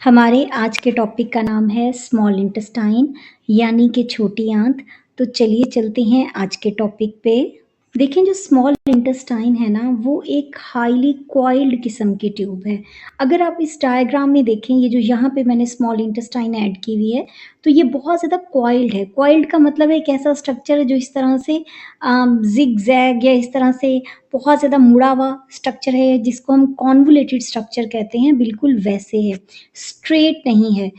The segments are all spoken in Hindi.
हमारे आज के टॉपिक का नाम है स्मॉल इंटेस्टाइन यानी कि छोटी आंत। तो चलिए चलते हैं आज के टॉपिक पे। देखें जो स्मॉल इंटेस्टाइन है ना वो एक हाईली कॉइल्ड किस्म की ट्यूब है। अगर आप इस डायग्राम में देखें ये जो यहाँ पे मैंने स्मॉल इंटेस्टाइन ऐड की हुई है तो ये बहुत ज़्यादा कॉइल्ड है। कॉइल्ड का मतलब है एक ऐसा स्ट्रक्चर है जो इस तरह से जिग जैग या इस तरह से बहुत ज़्यादा मुड़ा हुआ स्ट्रक्चर है जिसको हम कॉन्वोलेटेड स्ट्रक्चर कहते हैं, बिल्कुल वैसे है, स्ट्रेट नहीं है।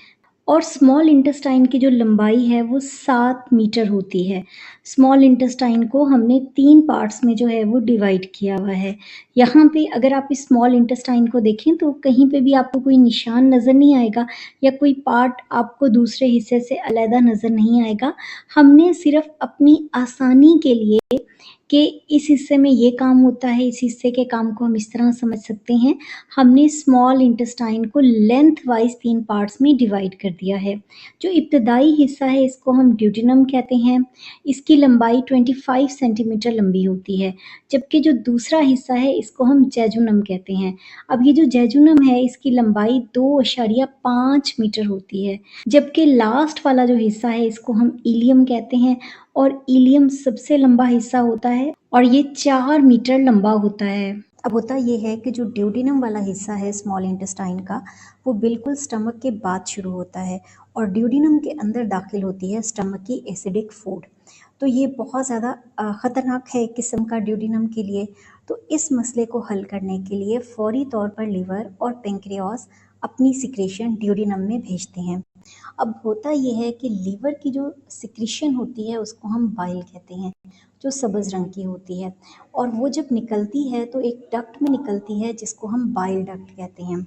और स्मॉल इंटेस्टाइन की जो लंबाई है वो 7 मीटर होती है। स्मॉल इंटेस्टाइन को हमने 3 पार्ट्स में जो है वो डिवाइड किया हुआ है। यहाँ पे अगर आप इस स्मॉल इंटेस्टाइन को देखें तो कहीं पे भी आपको कोई निशान नज़र नहीं आएगा या कोई पार्ट आपको दूसरे हिस्से से अलग नज़र नहीं आएगा। हमने सिर्फ अपनी आसानी के लिए कि इस हिस्से में ये काम होता है, इस हिस्से के काम को हम इस तरह समझ सकते हैं, हमने स्मॉल इंटेस्टाइन को लेंथ वाइज 3 पार्ट्स में डिवाइड कर दिया है। जो इब्तदाई हिस्सा है इसको हम ड्यूडेनम कहते हैं। इसकी लंबाई 25 सेंटीमीटर लंबी होती है, जबकि जो दूसरा हिस्सा है इसको हम जेजुनम कहते हैं। अब ये जो जेजुनम है इसकी लंबाई 2.5 मीटर होती है, जबकि लास्ट वाला जो हिस्सा है इसको हम इलियम कहते हैं और इलियम सबसे लंबा हिस्सा होता है और ये 4 मीटर लंबा होता है। अब होता ये है कि जो ड्यूडेनम वाला हिस्सा है स्मॉल इंटेस्टाइन का वो बिल्कुल स्टमक के बाद शुरू होता है और ड्यूडेनम के अंदर दाखिल होती है स्टमक की एसिडिक फूड। तो ये बहुत ज़्यादा ख़तरनाक है एक किस्म का ड्यूडेनम के लिए। तो इस मसले को हल करने के लिए फौरी तौर पर लिवर और पेंक्रियास अपनी सिक्रेशन ड्यूडेनम में भेजते हैं। अब होता ये है कि लीवर की जो सिक्रीशन होती है उसको हम बाइल कहते हैं, जो सब्ज़ रंग की होती है और वो जब निकलती है तो एक डक्ट में निकलती है जिसको हम बाइल डक्ट कहते हैं।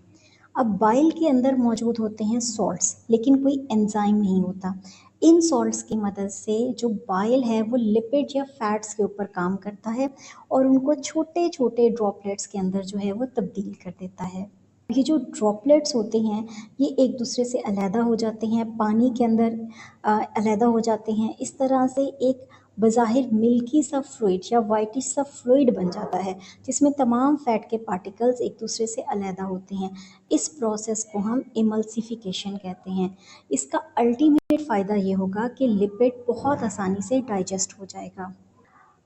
अब बाइल के अंदर मौजूद होते हैं सॉल्ट्स, लेकिन कोई एंजाइम नहीं होता। इन सॉल्ट्स की मदद से जो बाइल है वो लिपिड या फैट्स के ऊपर काम करता है और उनको छोटे छोटे ड्रॉपलेट्स के अंदर जो है वो तब्दील कर देता है। ये जो ड्रॉपलेट्स होते हैं ये एक दूसरे से अलहदा हो जाते हैं, पानी के अंदर अलहदा हो जाते हैं। इस तरह से एक बज़ाहिर मिल्की सा फ्लूइड या वाइटिश सा फ्लूइड बन जाता है जिसमें तमाम फैट के पार्टिकल्स एक दूसरे से अलहदा होते हैं। इस प्रोसेस को हम इमल्सिफिकेशन कहते हैं। इसका अल्टीमेट फ़ायदा ये होगा कि लिपिड बहुत आसानी से डाइजेस्ट हो जाएगा।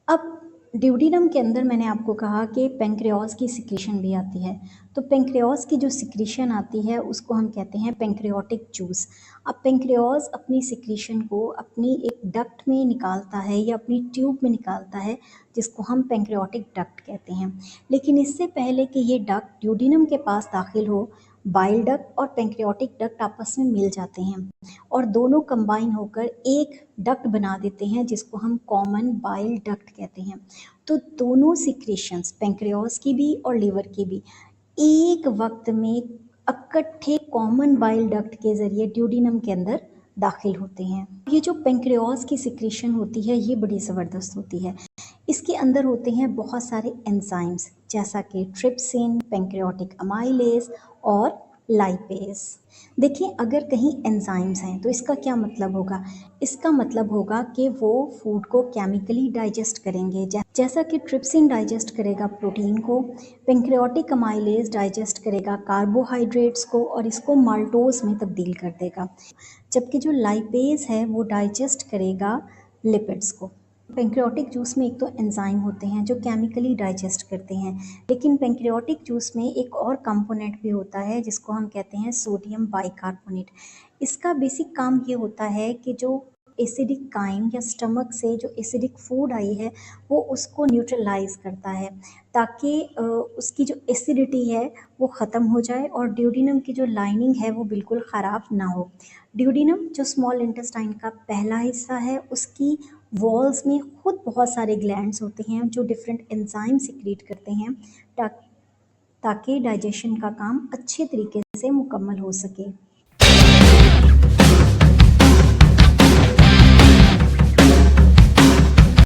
अब ड्यूडेनम के अंदर मैंने आपको कहा कि पेंक्रियास की सिक्रीशन भी आती है। तो पेंक्रियास की जो सिक्रीशन आती है उसको हम कहते हैं पेंक्रियाटिक जूस। अब पेंक्रियास अपनी सिक्रीशन को अपनी एक डक्ट में निकालता है या अपनी ट्यूब में निकालता है जिसको हम पेंक्रियाटिक डक्ट कहते हैं। लेकिन इससे पहले कि ये डक्ट ड्यूडेनम के पास दाखिल हो, बाइल डक्ट और पेंक्रियाटिक डक्ट आपस में मिल जाते हैं और दोनों कंबाइन होकर एक डक्ट बना देते हैं जिसको हम कॉमन बाइल डक्ट कहते हैं। तो दोनों सिक्रेशंस पेंक्रियास की भी और लीवर की भी एक वक्त में इकट्ठे कॉमन बाइल डक्ट के ज़रिए ड्यूडेनम के अंदर दाखिल होते हैं। ये जो पेंक्रियास की सिक्रेशन होती है ये बड़ी ज़बरदस्त होती है। इसके अंदर होते हैं बहुत सारे एंजाइम्स जैसा कि ट्रिप्सिन, पेंक्रियाटिक अमाइलेज और लाइपेज। देखिए अगर कहीं एंजाइम्स हैं तो इसका क्या मतलब होगा? इसका मतलब होगा कि वो फूड को केमिकली डाइजेस्ट करेंगे, जैसा कि ट्रिप्सिन डाइजेस्ट करेगा प्रोटीन को, पेंक्रियाटिक अमाइलेज डाइजेस्ट करेगा कार्बोहाइड्रेट्स को और इसको माल्टोज में तब्दील कर देगा, जबकि जो लाइपेज है वो डाइजेस्ट करेगा लिपिड्स को। पेंक्रियाटिक जूस में एक तो एंजाइम होते हैं जो केमिकली डाइजेस्ट करते हैं, लेकिन पेंक्रियाटिक जूस में एक और कंपोनेंट भी होता है जिसको हम कहते हैं सोडियम बाइकार्बोनेट। इसका बेसिक काम ये होता है कि जो एसिडिक काइम या स्टमक से जो एसिडिक फूड आई है वो उसको न्यूट्रलाइज करता है ताकि उसकी जो एसिडिटी है वो ख़त्म हो जाए और ड्यूडेनम की जो लाइनिंग है वो बिल्कुल ख़राब ना हो। ड्यूडेनम जो स्मॉल इंटेस्टाइन का पहला हिस्सा है उसकी वॉल्स में खुद बहुत सारे ग्लैंड्स होते हैं जो डिफरेंट एंजाइम सिक्रीट करते हैं ताकि डाइजेशन का काम अच्छे तरीके से मुकम्मल हो सके।